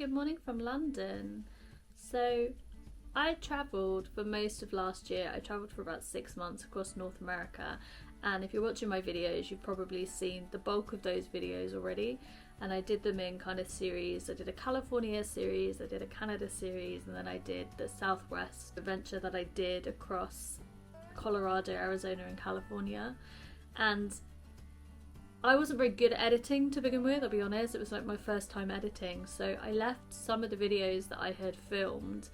Good morning from London. So I travelled for most of last year. I travelled for about 6 months across North America, and if you're watching my videos you've probably seen the bulk of those videos already, and I did them in kind of series. I did a California series, I did a Canada series, and then I did the Southwest adventure that I did across Colorado, Arizona and California. And I wasn't very good at editing to begin with, I'll be honest. It was like my first time editing, so I left some of the videos that I had filmed.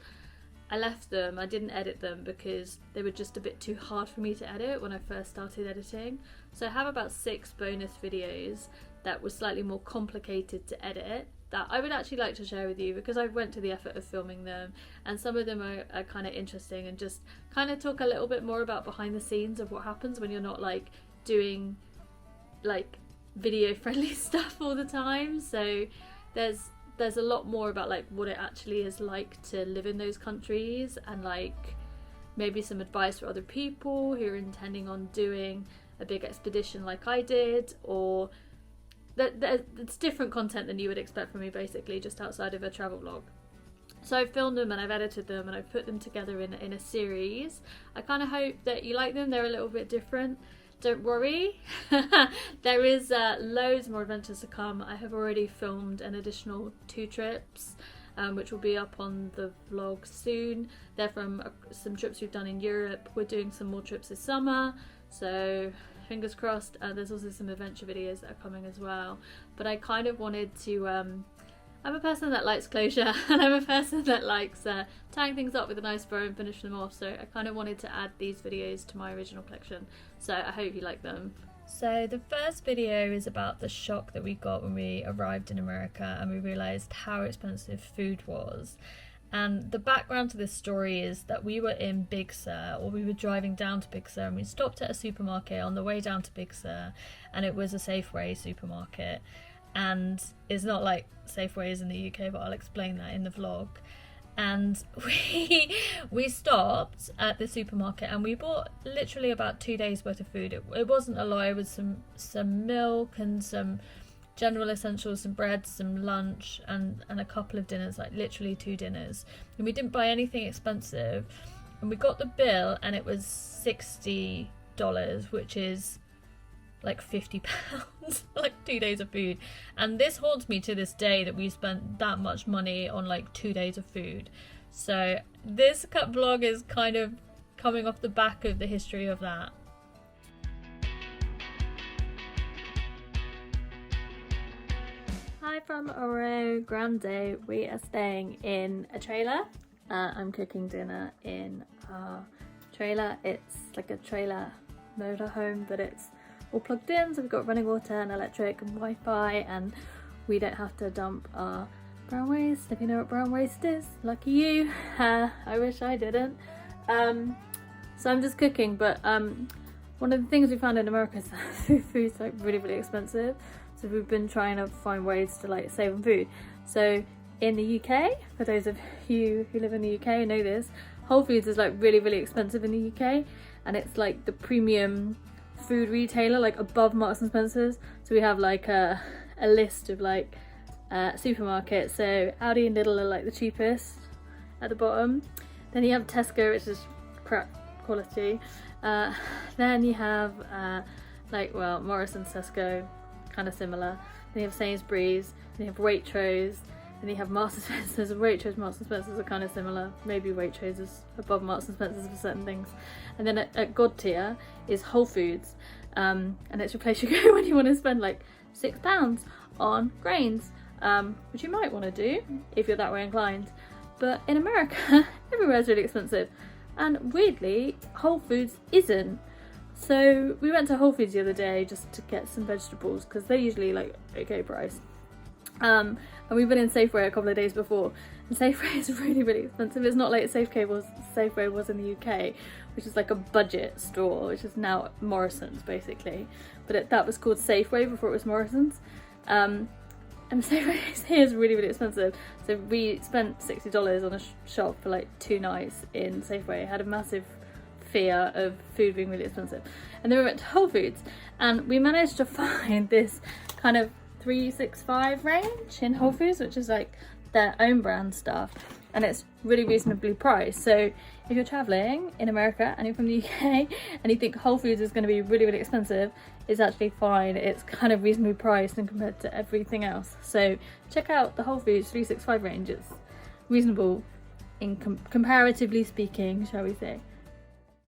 I left them, I didn't edit them because they were just a bit too hard for me to edit when I first started editing. So I have about 6 bonus videos that were slightly more complicated to edit that I would actually like to share with you because I went to the effort of filming them, and some of them are kind of interesting and just kind of talk a little bit more about behind the scenes of what happens when you're not like doing like video friendly stuff all the time. So there's a lot more about like what it actually is like to live in those countries, and like maybe some advice for other people who are intending on doing a big expedition like I did, or it's different content than you would expect from me, basically just outside of a travel vlog. So I've filmed them and I've edited them and I've put them together in a series. I kind of hope that you like them. They're a little bit different. Don't worry, there is loads more adventures to come. I have already filmed an additional 2 trips, which will be up on the vlog soon. They're from some trips we've done in Europe. We're doing some more trips this summer, so fingers crossed. There's also some adventure videos that are coming as well. But I kind of wanted to, I'm a person that likes closure, and I'm a person that likes tying things up with a nice bow and finish them off, so I kind of wanted to add these videos to my original collection, so I hope you like them. So the first video is about the shock that we got when we arrived in America and we realised how expensive food was. And the background to this story is that we were in Big Sur, or we were driving down to Big Sur, and we stopped at a supermarket on the way down to Big Sur, and it was a Safeway supermarket. And it's not like Safeway is in the UK, but I'll explain that in the vlog. And we stopped at the supermarket and we bought literally about 2 days worth of food. It wasn't a lot. It was some milk and some general essentials, some bread, some lunch, and a couple of dinners, like literally 2 dinners. And we didn't buy anything expensive. And we got the bill and it was $60, which is like £50 for like 2 days of food. And this haunts me to this day that we spent that much money on like 2 days of food. So this vlog is kind of coming off the back of the history of that. Hi from Rio Grande. We are staying in a trailer. I'm cooking dinner in our trailer. It's like a trailer motorhome, but it's all plugged in, so we've got running water and electric and Wi-Fi, and we don't have to dump our brown waste. If you know what brown waste is, lucky you. I wish I didn't. So I'm just cooking, but one of the things we found in America is that food's like really expensive, so we've been trying to find ways to like save on food. So in the UK, for those of you who live in the UK and know this, Whole Foods is like really expensive in the UK, and it's like the premium food retailer, like above Marks and Spencer's. So we have like a list of like supermarkets. So Aldi and Lidl are like the cheapest at the bottom. Then you have Tesco, which is crap quality. Then you have like, well, Morrison's, Tesco, kind of similar. Then you have Sainsbury's. Then you have Waitrose. Then you have Marks and Spencer's. Waitrose, Marks and Spencer's are kind of similar. Maybe Waitrose is above Marks and Spencer's for certain things. And then at God tier is Whole Foods, and it's your place you go when you want to spend like £6 on grains, which you might want to do if you're that way inclined. But in America, everywhere is really expensive, and weirdly, Whole Foods isn't. So we went to Whole Foods the other day just to get some vegetables because they're usually like okay price. And we've been in Safeway a couple of days before, and Safeway is really expensive. It's not like Safeway was in the UK, which is like a budget store, which is now Morrison's basically, but that was called Safeway before it was Morrison's. And Safeway here is really expensive. So we spent $60 on a shop for like 2 nights in Safeway. I had a massive fear of food being really expensive, and then we went to Whole Foods and we managed to find this kind of $3.65 range in Whole Foods, which is like their own brand stuff, and it's really reasonably priced. So if you're traveling in America and you're from the UK and you think Whole Foods is going to be really, really expensive, it's actually fine. It's kind of reasonably priced and compared to everything else. So check out the Whole Foods 365 range. It's reasonable in comparatively speaking, shall we say.